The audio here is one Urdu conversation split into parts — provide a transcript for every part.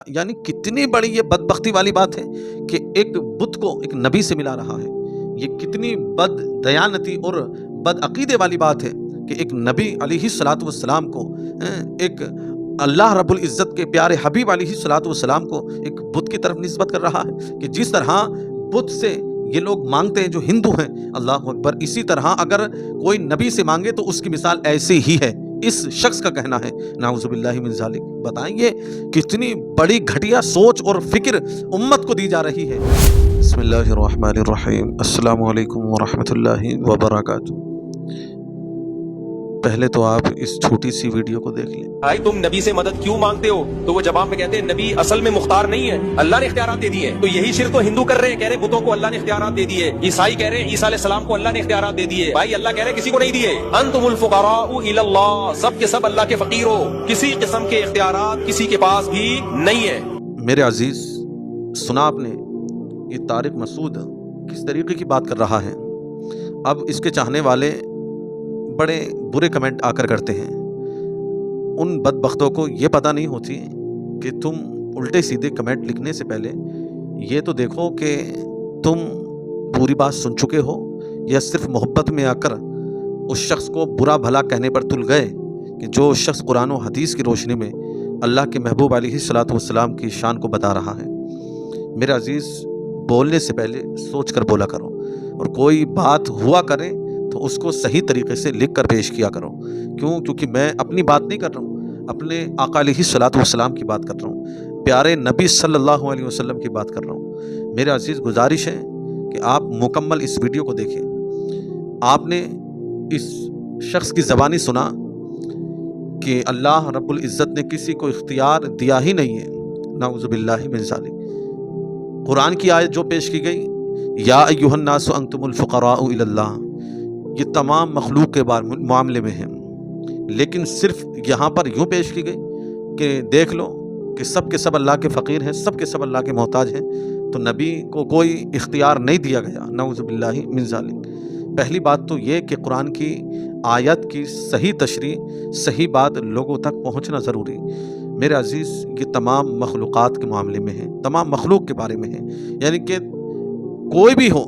یعنی کتنی بڑی یہ بدبختی والی بات ہے کہ ایک بت کو ایک نبی سے ملا رہا ہے۔ یہ کتنی بد دیانتی اور بد عقیدے والی بات ہے کہ ایک نبی علیہ الصلوۃ والسلام کو ایک اللہ رب العزت کے پیارے حبیب علیہ الصلوۃ والسلام کو ایک بت کی طرف نسبت کر رہا ہے کہ جس طرح بت سے یہ لوگ مانگتے ہیں جو ہندو ہیں، اللہ اکبر، اسی طرح اگر کوئی نبی سے مانگے تو اس کی مثال ایسی ہی ہے، اس شخص کا کہنا ہے، نعوذ باللہ من ذالک۔ بتائیں یہ کتنی بڑی گھٹیا سوچ اور فکر امت کو دی جا رہی ہے۔ بسم اللہ الرحمن الرحیم، السلام علیکم ورحمۃ اللہ وبرکاتہ۔ پہلے تو آپ اس چھوٹی سی ویڈیو کو دیکھ لیں۔ بھائی تم نبی سے مدد کیوں مانگتے ہو؟ تو وہ جواب میں کہتے ہیں نبی اصل میں مختار نہیں ہے، اللہ نے اختیارات دے دیے ہیں۔ تو یہی شرک تو ہندو کر رہے ہیں، کہہ رہے بتوں کو اللہ نے اختیارات دے دیے، عیسائی کہہ رہے ہیں عیسیٰ علیہ السلام کو اللہ نے اختیارات دے دیے۔ بھائی اللہ کہہ رہے کسی کو نہیں دیے، انتم الفقراء الی اللہ، سب کے سب اللہ کے فقیر ہو، کسی قسم کے اختیارات کسی کے پاس بھی نہیں ہے۔ میرے عزیز، سنا آپ نے یہ طارق مسعود کس طریقے کی بات کر رہا ہے۔ اب اس کے چاہنے والے بڑے برے کمنٹ آ کر کرتے ہیں۔ ان بدبختوں کو یہ پتہ نہیں ہوتی کہ تم الٹے سیدھے کمنٹ لکھنے سے پہلے یہ تو دیکھو کہ تم پوری بات سن چکے ہو یا صرف محبت میں آ کر اس شخص کو برا بھلا کہنے پر تل گئے کہ جو شخص قرآن و حدیث کی روشنی میں اللہ کے محبوب علیہ الصلوۃ والسلام کی شان کو بتا رہا ہے۔ میرے عزیز، بولنے سے پہلے سوچ کر بولا کرو، اور کوئی بات ہوا کرے تو اس کو صحیح طریقے سے لکھ کر پیش کیا کرو۔ کیونکہ میں اپنی بات نہیں کر رہا ہوں، اپنے آقا علیہ الصلوۃ والسلام کی بات کر رہا ہوں، پیارے نبی صلی اللہ علیہ وسلم کی بات کر رہا ہوں۔ میرے عزیز، گزارش ہے کہ آپ مکمل اس ویڈیو کو دیکھیں۔ آپ نے اس شخص کی زبانی سنا کہ اللہ رب العزت نے کسی کو اختیار دیا ہی نہیں ہے، نعوذ باللہ من ذالک۔ قرآن کی آیت جو پیش کی گئی، یا ایھا الناس انتم الفقراء الی اللہ، یہ تمام مخلوق کے معاملے میں ہے، لیکن صرف یہاں پر یوں پیش کی گئی کہ دیکھ لو کہ سب کے سب اللہ کے فقیر ہیں، سب کے سب اللہ کے محتاج ہیں، تو نبی کو کوئی اختیار نہیں دیا گیا، نعوذ باللہ من ذالک۔ پہلی بات تو یہ کہ قرآن کی آیت کی صحیح تشریح، صحیح بات لوگوں تک پہنچنا ضروری۔ میرے عزیز، یہ تمام مخلوقات کے معاملے میں ہے، تمام مخلوق کے بارے میں ہے، یعنی کہ کوئی بھی ہو،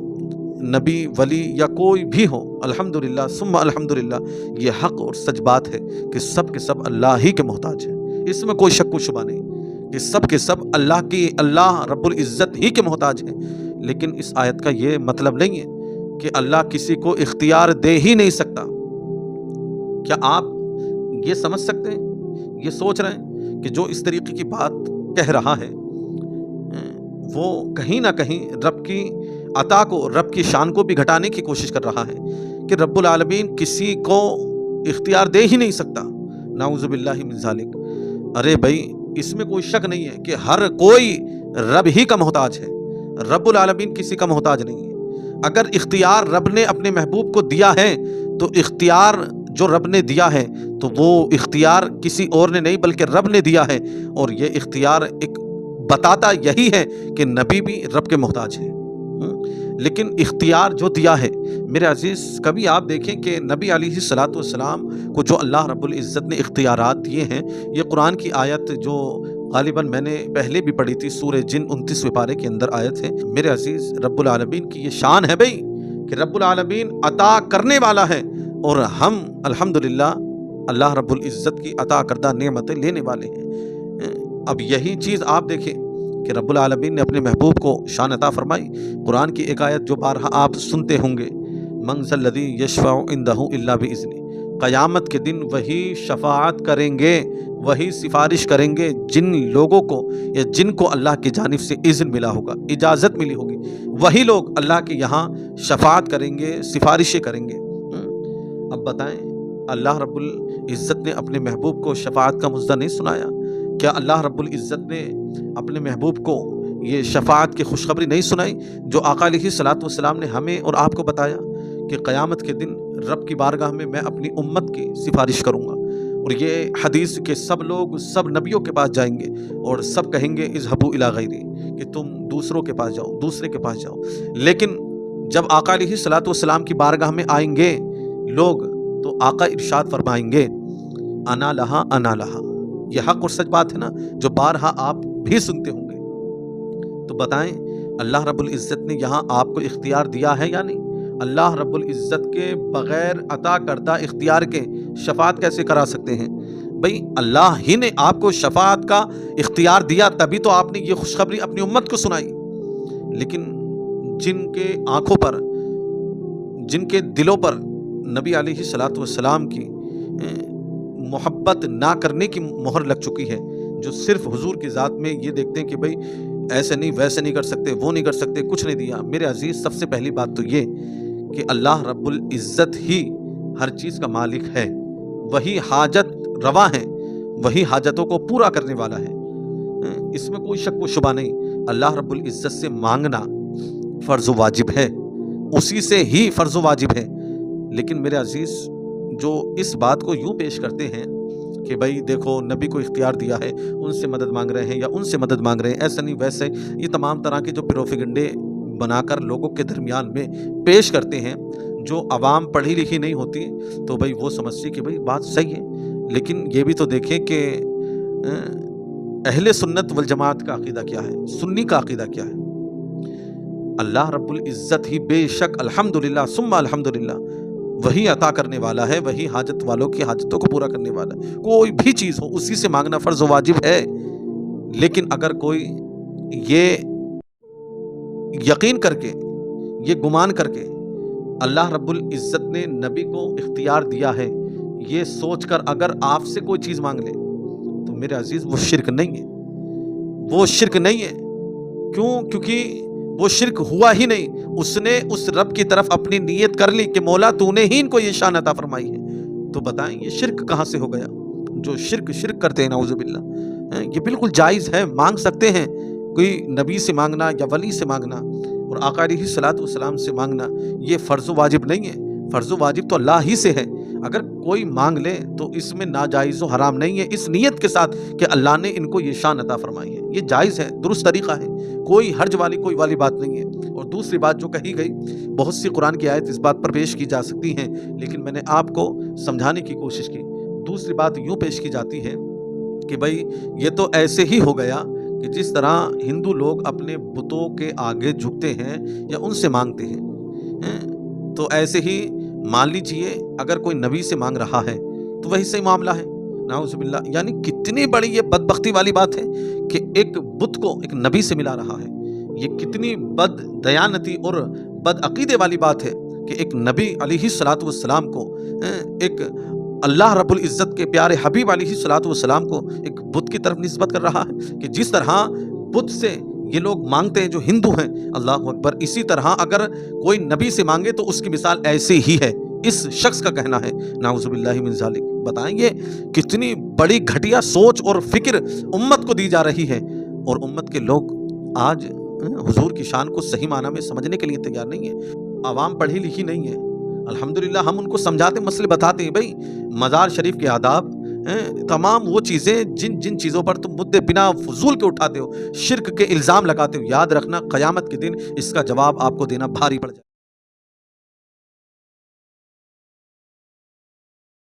نبی، ولی یا کوئی بھی ہو، الحمدللہ ثم الحمدللہ، یہ حق اور سچ بات ہے کہ سب کے سب اللہ ہی کے محتاج ہیں۔ اس میں کوئی شک و شبہ نہیں کہ سب کے سب اللہ رب العزت ہی کے محتاج ہیں۔ لیکن اس آیت کا یہ مطلب نہیں ہے کہ اللہ کسی کو اختیار دے ہی نہیں سکتا۔ کیا آپ یہ سمجھ سکتے ہیں، یہ سوچ رہے ہیں کہ جو اس طریقے کی بات کہہ رہا ہے وہ کہیں نہ کہیں رب کی عطا کو، رب کی شان کو بھی گھٹانے کی کوشش کر رہا ہے کہ رب العالمین کسی کو اختیار دے ہی نہیں سکتا، نعوذ باللہ من ذالک۔ ارے بھائی، اس میں کوئی شک نہیں ہے کہ ہر کوئی رب ہی کا محتاج ہے، رب العالمین کسی کا محتاج نہیں ہے۔ اگر اختیار رب نے اپنے محبوب کو دیا ہے تو اختیار جو رب نے دیا ہے تو وہ اختیار کسی اور نے نہیں بلکہ رب نے دیا ہے، اور یہ اختیار ایک بتاتا یہی ہے کہ نبی بھی رب کے محتاج ہے۔ لیکن اختیار جو دیا ہے، میرے عزیز، کبھی آپ دیکھیں کہ نبی علیہ الصلوۃ والسلام کو جو اللہ رب العزت نے اختیارات دیے ہیں، یہ قرآن کی آیت جو غالباً میں نے پہلے بھی پڑھی تھی، سورہ جن 29ویں پارے کے اندر آیت ہے۔ میرے عزیز، رب العالمین کی یہ شان ہے بھائی کہ رب العالمین عطا کرنے والا ہے، اور ہم الحمدللہ اللہ رب العزت کی عطا کردہ نعمتیں لینے والے ہیں۔ اب یہی چیز آپ دیکھیں کہ رب العالمین نے اپنے محبوب کو شان عطا فرمائی۔ قرآن کی ایک آیت جو بارہا آپ سنتے ہوں گے، من ذا الذی یشفع عندہ الا باذنہ، قیامت کے دن وہی شفاعت کریں گے، وہی سفارش کریں گے جن لوگوں کو یا جن کو اللہ کی جانب سے اذن ملا ہوگا، اجازت ملی ہوگی، وہی لوگ اللہ کے یہاں شفاعت کریں گے، سفارشیں کریں گے۔ اب بتائیں، اللہ رب العزت نے اپنے محبوب کو شفاعت کا مژدہ نہیں سنایا؟ کیا اللہ رب العزت نے اپنے محبوب کو یہ شفاعت کی خوشخبری نہیں سنائی جو آقا علیہ الصلوۃ والسلام نے ہمیں اور آپ کو بتایا کہ قیامت کے دن رب کی بارگاہ میں میں اپنی امت کی سفارش کروں گا، اور یہ حدیث کے سب لوگ سب نبیوں کے پاس جائیں گے اور سب کہیں گے اذهبوا الی غیری، کہ تم دوسروں کے پاس جاؤ، دوسرے کے پاس جاؤ۔ لیکن جب آقا علیہ الصلوۃ والسلام کی بارگاہ میں آئیں گے لوگ تو آقا ارشاد فرمائیں گے انا لہا انا لہا۔ یہ حق اور سچ بات ہے نا، جو بارہا آپ بھی سنتے ہوں گے۔ تو بتائیں اللہ رب العزت نے یہاں آپ کو اختیار دیا ہے یا نہیں؟ اللہ رب العزت کے بغیر عطا کردہ اختیار کے شفاعت کیسے کرا سکتے ہیں؟ بھئی اللہ ہی نے آپ کو شفاعت کا اختیار دیا، تبھی تو آپ نے یہ خوشخبری اپنی امت کو سنائی۔ لیکن جن کے آنکھوں پر، جن کے دلوں پر نبی علیہ الصلوۃ والسلام کی محبت نہ کرنے کی مہر لگ چکی ہے، جو صرف حضور کی ذات میں یہ دیکھتے ہیں کہ بھئی ایسے نہیں، ویسے نہیں کر سکتے، وہ نہیں کر سکتے، کچھ نہیں دیا۔ میرے عزیز، سب سے پہلی بات تو یہ کہ اللہ رب العزت ہی ہر چیز کا مالک ہے، وہی حاجت روا ہے، وہی حاجتوں کو پورا کرنے والا ہے، اس میں کوئی شک و شبہ نہیں۔ اللہ رب العزت سے مانگنا فرض و واجب ہے، اسی سے ہی فرض و واجب ہے۔ لیکن میرے عزیز، جو اس بات کو یوں پیش کرتے ہیں کہ بھائی دیکھو نبی کو اختیار دیا ہے، ان سے مدد مانگ رہے ہیں یا ان سے مدد مانگ رہے ہیں، ایسا نہیں ویسے، یہ تمام طرح کے جو پروپیگنڈے بنا کر لوگوں کے درمیان میں پیش کرتے ہیں، جو عوام پڑھی لکھی نہیں ہوتی تو بھائی وہ سمجھتی کہ بھائی بات صحیح ہے۔ لیکن یہ بھی تو دیکھیں کہ اہل سنت والجماعت کا عقیدہ کیا ہے، سنی کا عقیدہ کیا ہے۔ اللہ رب العزت ہی بے شک الحمدللہ ثم الحمدللہ وہی عطا کرنے والا ہے، وہی حاجت والوں کی حاجتوں کو پورا کرنے والا ہے۔ کوئی بھی چیز ہو اسی سے مانگنا فرض و واجب ہے۔ لیکن اگر کوئی یہ یقین کر کے، یہ گمان کر کے اللہ رب العزت نے نبی کو اختیار دیا ہے، یہ سوچ کر اگر آپ سے کوئی چیز مانگ لے تو میرے عزیز وہ شرک نہیں ہے، وہ شرک نہیں ہے۔ کیوں؟ کیونکہ وہ شرک ہوا ہی نہیں، اس نے اس رب کی طرف اپنی نیت کر لی کہ مولا تو نے ہی ان کو یہ شان عطا فرمائی ہے۔ تو بتائیں یہ شرک کہاں سے ہو گیا؟ جو شرک کرتے ہیں نعوذ باللہ، یہ بالکل جائز ہے، مانگ سکتے ہیں۔ کوئی نبی سے مانگنا یا ولی سے مانگنا اور آقا علیہ الصلوۃ والسلام سے مانگنا یہ فرض و واجب نہیں ہے، فرض و واجب تو اللہ ہی سے ہے۔ اگر کوئی مانگ لے تو اس میں ناجائز و حرام نہیں ہے، اس نیت کے ساتھ کہ اللہ نے ان کو یہ شان عطا فرمائی ہے، یہ جائز ہے، درست طریقہ ہے، کوئی حرج والی کوئی والی بات نہیں ہے۔ اور دوسری بات جو کہی گئی، بہت سی قرآن کی آیت اس بات پر پیش کی جا سکتی ہیں، لیکن میں نے آپ کو سمجھانے کی کوشش کی۔ دوسری بات یوں پیش کی جاتی ہے کہ بھائی یہ تو ایسے ہی ہو گیا کہ جس طرح ہندو لوگ اپنے بتوں کے آگے جھکتے ہیں یا ان سے مانگتے ہیں، تو ایسے ہی مان لیجئے اگر کوئی نبی سے مانگ رہا ہے تو وہی صحیح معاملہ ہے، نعوذ باللہ۔ یعنی کتنی بڑی یہ بدبختی والی بات ہے کہ ایک بت کو ایک نبی سے ملا رہا ہے۔ یہ کتنی بد دیانتی اور بد عقیدے والی بات ہے کہ ایک نبی علیہ الصلوۃ والسلام کو، ایک اللہ رب العزت کے پیارے حبیب علیہ الصلوۃ والسلام کو ایک بت کی طرف نسبت کر رہا ہے کہ جس طرح بت سے یہ لوگ مانگتے ہیں جو ہندو ہیں، اللہ اکبر، اسی طرح اگر کوئی نبی سے مانگے تو اس کی مثال ایسے ہی ہے، اس شخص کا کہنا ہے، نعوذ باللہ من ذالک۔ بتائیں یہ کتنی بڑی گھٹیا سوچ اور فکر امت کو دی جا رہی ہے، اور امت کے لوگ آج حضور کی شان کو صحیح معنی میں سمجھنے کے لیے تیار نہیں ہے۔ عوام پڑھی لکھی نہیں ہے، الحمدللہ ہم ان کو سمجھاتے، مسئلے بتاتے ہیں۔ بھائی مزار شریف کے آداب، تمام وہ چیزیں جن چیزوں پر تم مدعے بنا فضول کے اٹھاتے ہو، شرک کے الزام لگاتے ہو، یاد رکھنا قیامت کے دن اس کا جواب آپ کو دینا بھاری پڑ جائے۔